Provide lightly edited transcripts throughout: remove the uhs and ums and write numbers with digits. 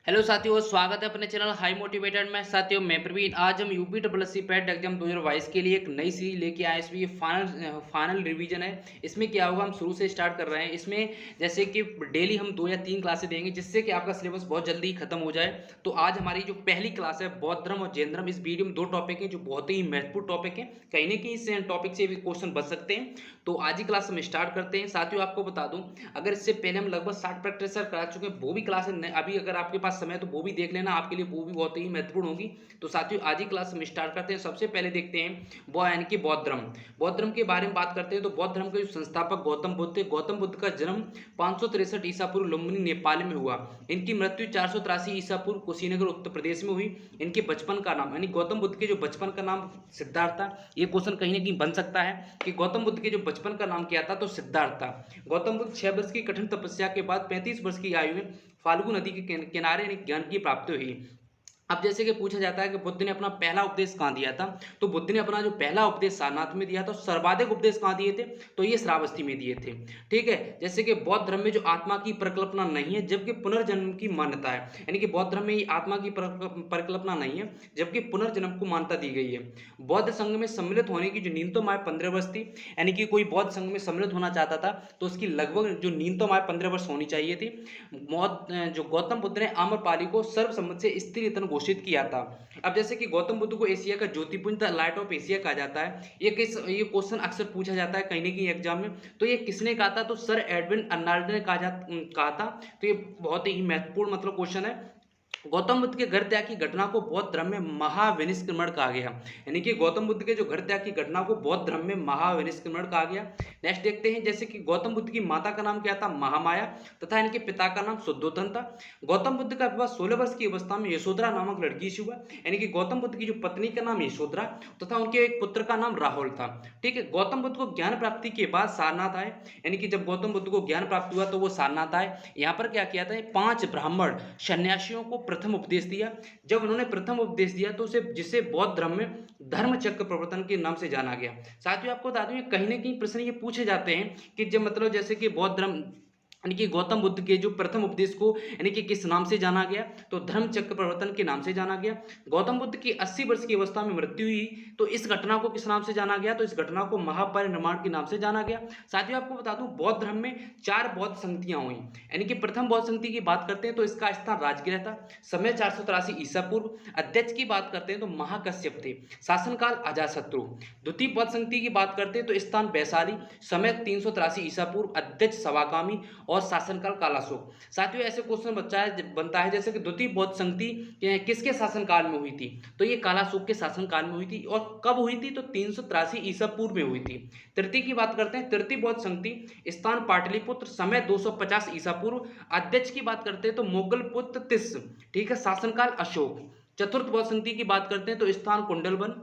Hello साथियों, स्वागत है अपने चैनल हाई मोटिवेटेड में। साथियों, मैं प्रवीण। आज हम UP double S C PET exam 2022 के लिए एक नई सीरीज लेके आए। इसमें ये फाइनल रिवीजन है। इसमें क्या होगा, हम शुरू से स्टार्ट कर रहे हैं। इसमें जैसे कि डेली हम 2 या 3 क्लासें देंगे, जिससे कि आपका सिलेबस बहुत जल्दी खत्म हो जाए। तो आज हमारी जो पहली क्लास है, बौद्ध धर्म और जैन धर्म। इस वीडियो में 2 टॉपिक हैं जो बहुत ही महत्वपूर्ण टॉपिक हैं। कहीं ना कहीं इस टॉपिक से भी क्वेश्चन बच सकते हैं। तो आज ही क्लास हम स्टार्ट करते हैं। साथियों, आपको बता दूं, अगर इससे पहले हम लगभग 60 प्रैक्टिस करा चुके हैं, वो भी क्लास अभी अगर आपके पास समय तो वो भी देख लेना, आपके लिए वो भी बहुत ही महत्वपूर्ण होगी। तो साथियों, आज ही क्लास हम स्टार्ट करते हैं। सबसे पहले देखते हैं वो यानी कि बौद्ध धर्म। बौद्ध धर्म के बारे में बात करते हैं तो बौद्ध धर्म के जो संस्थापक गौतम बुद्ध थे। गौतम बुद्ध का जन्म 563 ईसा पूर्व लुम्बिनी नेपाल में हुआ। इनकी मृत्यु 483 ईसा पूर्व कुशीनगर उत्तर प्रदेश में हुई। इनके बचपन का नाम यानी गौतम बुद्ध के जो बचपन का नाम सिद्धार्थ था। ये क्वेश्चन कहीं ना कहीं बन सकता है कि गौतम बुद्ध के जो बचपन का नाम क्या था, तो सिद्धार्थ था। गौतम बुद्ध 6 वर्ष की कठिन तपस्या के बाद 35 वर्ष की आयु में फाल्गु नदी के किनारे ज्ञान की प्राप्ति हुई। अब जैसे कि पूछा जाता है कि बुद्ध ने अपना पहला उपदेश कहाँ दिया था, तो बुद्ध ने अपना जो पहला उपदेश सारनाथ में दिया था। सर्वाधिक उपदेश कहाँ दिए थे, तो ये श्रावस्ती में दिए थे। ठीक है, जैसे कि बौद्ध धर्म में जो आत्मा की परिकल्पना नहीं है, जबकि पुनर्जन्म की मान्यता है। यानी कि बौद्ध धर्म में आत्मा की परिकल्पना नहीं है, जबकि पुनर्जन्म को मान्यता दी गई है। बौद्ध संघ में सम्मिलित होने की जो न्यूनतम आयु 15 वर्ष थी। यानी कि कोई बौद्ध संघ में सम्मिलित होना चाहता था तो उसकी लगभग जो न्यूनतम आयु 15 वर्ष होनी चाहिए थी। जो गौतम बुद्ध ने आम्रपाली को सर्वसम्मति से स्त्री रत्न घोषित किया था। अब जैसे कि गौतम बुद्ध को एशिया का ज्योतिपुंज द लाइट ऑफ एशिया कहा जाता है। ये क्वेश्चन अक्सर पूछा जाता है कहीं ना कहीं एग्जाम में। तो ये किसने कहा था, तो सर एडविन अर्नाल्ड ने कहा था। तो ये बहुत ही महत्वपूर्ण मतलब क्वेश्चन है। गौतम बुद्ध के घर त्याग की घटना को बौद्ध धर्म में महाविनिष्क्रमण कहा गया। यानी कि गौतम बुद्ध के जो घर त्याग की घटना को बौद्ध धर्म में महाविनिष्क्रमण कहा गया। नेक्स्ट देखते हैं, जैसे कि गौतम बुद्ध की माता का नाम क्या था, महामाया, तथा इनके पिता का नाम शुद्धोधन था। गौतम बुद्ध का विवाह 16 वर्ष की अवस्था में यशोधरा नामक लड़की से हुआ। यानी कि गौतम बुद्ध की जो पत्नी का नाम यशोधरा तथा उनके एक पुत्र का नाम राहुल था। ठीक है, गौतम बुद्ध को ज्ञान प्राप्ति के बाद सारनाथ आए। यानी कि जब गौतम बुद्ध को ज्ञान प्राप्त हुआ तो वो सारनाथ आए। यहाँ पर क्या किया था, 5 ब्राह्मण सन्यासियों को प्रथम उपदेश दिया। जब उन्होंने प्रथम उपदेश दिया तो उसे जिसे बौद्ध धर्म में धर्म चक्र प्रवर्तन के नाम से जाना गया। साथियों, आपको बता दूं, कहीं ना कहीं प्रश्न ये पूछे जाते हैं कि जब मतलब जैसे कि बौद्ध धर्म यानी कि गौतम बुद्ध के जो प्रथम उपदेश को यानी कि किस नाम से जाना गया, तो धर्म चक्र प्रवर्तन के नाम से जाना गया। गौतम बुद्ध की 80 वर्ष की अवस्था में मृत्यु हुई, तो इस घटना को किस नाम से जाना गया, तो इस घटना को महापरिनिर्वाण के नाम से जाना गया। साथियों, आपको बता दूं, बौद्ध धर्म में 4 बौद्ध संगतियां हुई। यानी कि प्रथम बौद्ध संगति की बात करते हैं तो इसका स्थान राजगृह था, समय 483 ईसा पूर्व। अध्यक्ष की बात करते हैं तो महाकश्यप थे, शासनकाल अजातशत्रु। द्वितीय बौद्ध संगति की बात करते हैं तो स्थान वैशाली, समय 383 ईसा पूर्व, अध्यक्ष सवाकामी और शासनकाल कालाशोक। साथियों, ऐसे क्वेश्चन बनता है जैसे कि द्वितीय बौद्ध संगति किसके शासनकाल में हुई थी, तो ये कालाशोक के शासनकाल में हुई थी। और कब हुई थी, तो 383 ईसा पूर्व में हुई थी। तृतीय की बात करते हैं, तृतीय बौद्ध संगति, स्थान पाटलिपुत्र, समय 250 ईसा पूर्व। अध्यक्ष की बात करते हैं तो मोगल पुत्र तिस। ठीक है, शासनकाल अशोक। चतुर्थ बौद्ध संगति की बात करते हैं तो स्थान कुंडलवन,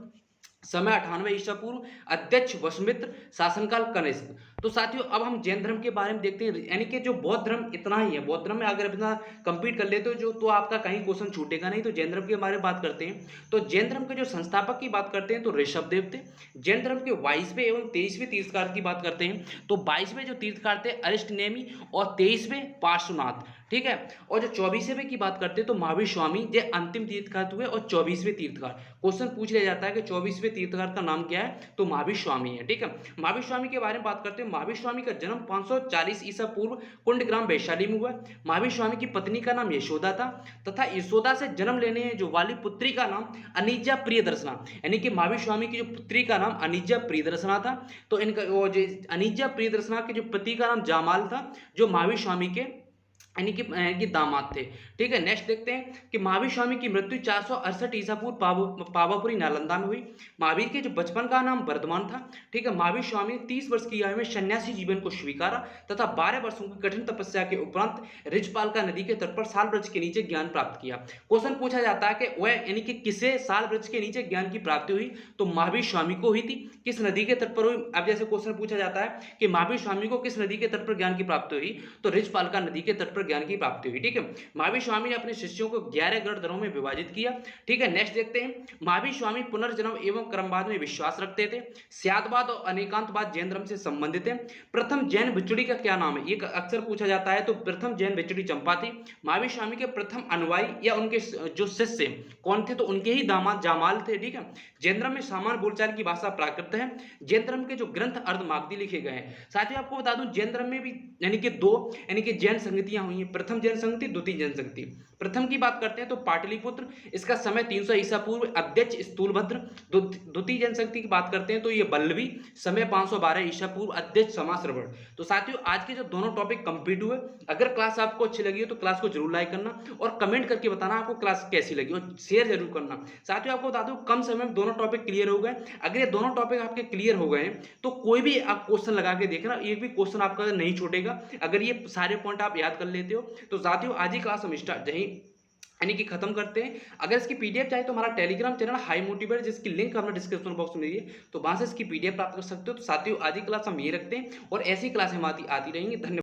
समय 98 ईसा पूर्व, अध्यक्ष वसुमित्र, शासनकाल कनिष्क। तो साथियों, अब हम जैन धर्म के बारे में देखते हैं। यानी कि जो बौद्ध धर्म इतना ही है, बौद्ध धर्म में अगर अपना कंप्लीट कर लेते हो जो, तो आपका कहीं क्वेश्चन छूटेगा नहीं। तो जैन धर्म के बारे में बात करते हैं तो जैन धर्म के जो संस्थापक की बात करते हैं तो ऋषभदेव थे। जैन धर्म के 22वें एवं 23वें तीर्थकार की बात करते हैं तो 22वें जो तीर्थकार थे अरिष्टनेमी और 23वें पार्श्वनाथ। ठीक है, और जो 24वें की बात करते हैं तो महावीर स्वामी जो अंतिम तीर्थकार हुए और 24वें तीर्थकार। क्वेश्चन पूछ लिया जाता है कि 24वें तीर्थकार का नाम क्या है, तो महावीर स्वामी है। ठीक है, महावीर स्वामी के बारे में बात करते हैं। महावीर स्वामी का जन्म 540 ईसा पूर्व कुंडग्राम वैशाली में हुआ। महावीर स्वामी की पत्नी का नाम यशोदा था तथा यशोदा से जन्म लेने जो वाली पुत्री का नाम अनिजा प्रियदर्शना। यानी कि महावीर स्वामी की जो पुत्री का नाम अनिजा प्रियदर्शना था। तो इनका वो जो अनिजा प्रियदर्शना के जो पति का नाम जामाल था, जो महावीर स्वामी के यानी कि दामाद थे। ठीक है, नेक्स्ट देखते हैं कि महावीर स्वामी की मृत्यु 468 ईसा पूर्व पावापुरी नालंदा में हुई। महावीर के जो बचपन का नाम वर्धमान था। ठीक है, महावीर स्वामी ने 30 वर्ष की आयु में सन्यासी जीवन को स्वीकारा तथा 12 वर्षों की कठिन तपस्या के उपरांत रिजपालका नदी के तट पर साल वृक्ष के नीचे ज्ञान प्राप्त किया। क्वेश्चन पूछा जाता है कि वह यानी कि किसे साल वृक्ष के नीचे ज्ञान की प्राप्ति हुई, तो महावीर स्वामी को हुई थी। किस नदी के तट पर हुई, अब जैसे क्वेश्चन पूछा जाता है कि महावीर स्वामी को किस नदी के तट पर ज्ञान की प्राप्ति हुई, तो रिजपालका नदी के तट पर कंप्यूटर ज्ञान की प्राप्ति हुई। ठीक है, महावीर स्वामी ने अपने शिष्यों को 11 गण धर्मों में विभाजित किया। ठीक है, नेक्स्ट देखते हैं। महावीर स्वामी पुनर्जन्म एवं कर्मवाद में विश्वास रखते थे। स्यादवाद और अनेकांतवाद जैन धर्म से संबंधित है। प्रथम जैन भिक्षुड़ी का क्या नाम है, ये अक्सर पूछा जाता है। तो प्रथम जैन भिक्षुड़ी चंपा थी। महावीर स्वामी के प्रथम अनुयायी या उनके जो शिष्य कौन थे, तो उनके ही दामाद जामाल थे। ठीक है, जैन धर्म में सामान्य बोलचाल की भाषा प्राकृत है। जैन धर्म के जो ग्रंथ अर्धमागधी लिखे गए हैं। साथ ही आपको बता दूं जैन धर्म में भी यानी कि दो यानी कि जैन संगतियां हुई हैं, प्रथम जैन संगति, द्वितीय जैन संगति। प्रथम की बात करते हैं तो पाटलिपुत्र, इसका समय 300 ईसा पूर्व, अध्यक्ष स्थूलभद्र। द्वितीय जैन संगति की बात करते हैं तो ये बल्लवी, समय 512 ईसा पूर्व, अध्यक्ष समाश्रवण। तो साथियों आज के जो दोनों टॉपिक कंप्लीट हुए। अगर क्लास आपको अच्छी लगी हो तो क्लास को जरूर लाइक करना और कमेंट करके बताना आपको क्लास कैसी लगी और शेयर जरूर करना। साथियों आपको बता दूं कम समय में दोनों टॉपिक क्लियर हो गए। अगर ये दोनों टॉपिक आपके क्लियर हो गए तो कोई भी आप क्वेश्चन लगा के देखना, एक भी क्वेश्चन आपका नहीं छूटेगा अगर ये सारे पॉइंट आप याद कर लेते हो। तो साथियों आज ही क्लास हम स्टार्ट यानी कि खत्म करते हैं। अगर इसकी पीडीएफ चाहिए तो हमारा टेलीग्राम चैनल हाई मोटिवेट, जिसकी लिंक हमने डिस्क्रिप्शन बॉक्स में दी है, तो वहां से इसकी पीडीएफ प्राप्त कर सकते हो। तो साथियों आज ही क्लास हम ये रखते हैं और ऐसी क्लास हम आती रहेंगी। धन्यवाद।